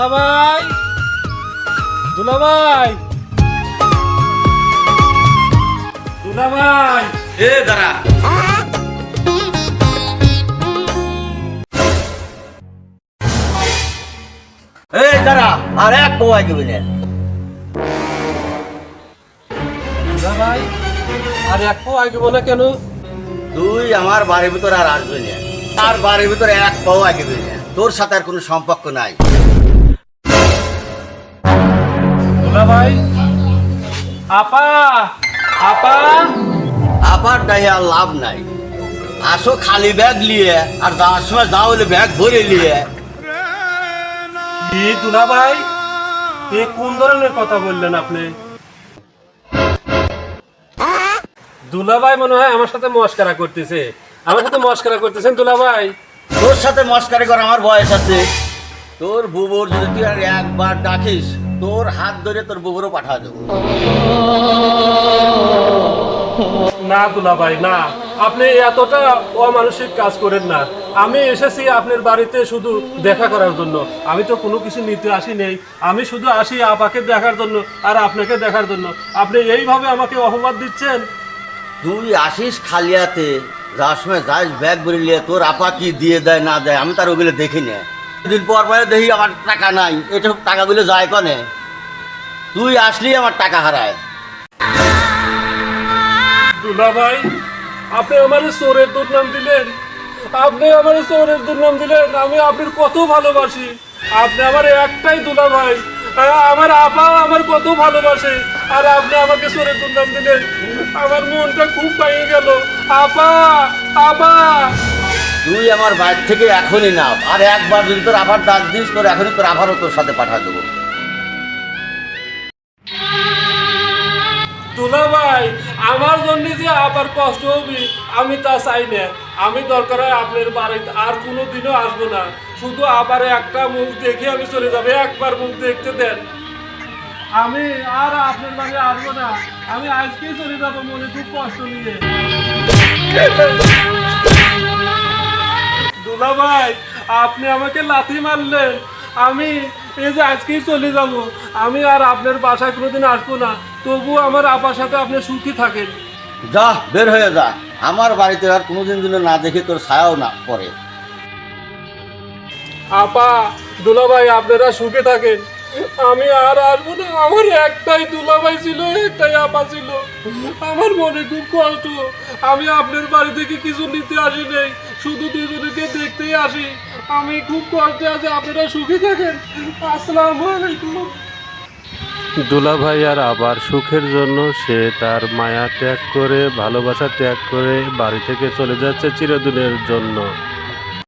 দুলাভাই, দুলাভাই, দুলাভাই। দাঁড়া। দাঁড়া, আর এক বউ আইবি না। দুলাভাই, আর এক পাও আগিব না কেন? তুই আমার বাড়ির ভিতরে আর আসবি না, তার বাড়ির ভিতরে এক পাও আইবি না। তোর সাথে আর কোনো সম্পর্ক নাই। দুলাভাই, আপা, আপা। আবার তাই আর লাভ নাই। আসো খালি ব্যাগ নিয়ে, আর যাওয়ার সময় যাও হলে ব্যাগ ভরে নিয়ে। কি দুলাভাই, এ কোন ধরনের কথা বললেন আপনি? দুলাভাই মনে হয় আমার সাথে মস্করা করতেছে। আমার সাথে মস্করা করতেছেন দুলাভাই? তোর সাথে মস্কারি কর আমার বয়স আছে। তোর বুবুর যদি তুই আর একবার ডাকিস, তোর হাত ধরে তোর বুবুরও পাঠা দেবো। না দুলাভাই, না, আপনি এতটা অমানসিক কাজ করেন না। আমি এসেছি আপনার বাড়িতে শুধু দেখা করার জন্য। আমি তো কোনো কিছু নিতে আসি নেই। আমি শুধু আসি আপাকে দেখার জন্য আর আপনাকে দেখার জন্য। আপনি এইভাবে আমাকে অপবাদ দিচ্ছেন। তুই আসিস খালিয়াতে, যার সময় যাস ব্যাগ ভরে নিয়ে, তোর আপা কি দিয়ে দেয় না দেয় আমি তার ওগুলো দেখি না। দিন পর পরে দেখি আমার টাকা নাই, এটা টাকাগুলো যায় কনে? তুই আসলি আমার টাকা হারায়। দুলাভাই, আপনি আমার চোরের দুর্নাম দিলেন। আপনি আমার চোরের দুর্নাম দিলেন। আমি আপনার কত ভালোবাসি। আপনি আমার একটাই দুলাভাই। আমার আপা আমার কত ভালোবাসে, আর আপনি আমাকে চোরের দুর্নাম দিলেন। আমার মনটা খুব ভেঙে গেল। আপা, আপা। তুই আমার বাইর থেকে এখনই নাম, আর একবার যদি তোর আবার ডাক দিস, তোর এখনই তোর আবারও তোর সাথে পাঠা দেবো। দুলাভাই, আমার জন্য যে আবার কষ্ট হবে আমি তা চাই না। আমি দরকার হয় আপনার বাড়িতে আর কোনো দিনও আসবো না। শুধু আবার একটা মুখ দেখে আমি চলে যাবো। একবার মুখ দেখতে দেন। আমি আর আপনার বাড়ি আসবো না। আমি আজকেই চলে যাবো মনে খুব কষ্ট নিয়ে। দুলাভাই, আপনি আমাকে লাথি মারলেন। আমি এই যে আজকেই চলে যাব। আমি আর আপনার বাসায় কোনোদিন আসবো না। তবুও আমার আপার সাথে আপনি সুখী থাকেন। যা, বের হয়ে যা। আমার বাড়িতে আর কোনোদিন যেন না দেখে তোর ছায়াও না পড়ে। আপা, দুলাভাই, আপনারা সুখে থাকেন। আমি আর আসবো না। আমার একটাই দুলাভাই ছিল, একটাই আপা ছিল। আমার মনে খুব কষ্ট। আমি আপনার বাড়ি থেকে কিছু নিতে আসি নাই, শুধু দুজনকে দেখতেই আসি। আমি খুব কষ্টে আছি। আপনারা সুখী থাকেন। আসসালামু আলাইকুম। দুলাভাই আর আবার সুখের জন্য সে তার মায়া ত্যাগ করে, ভালোবাসা ত্যাগ করে বাড়ি থেকে চলে যাচ্ছে চিরদিনের জন্য।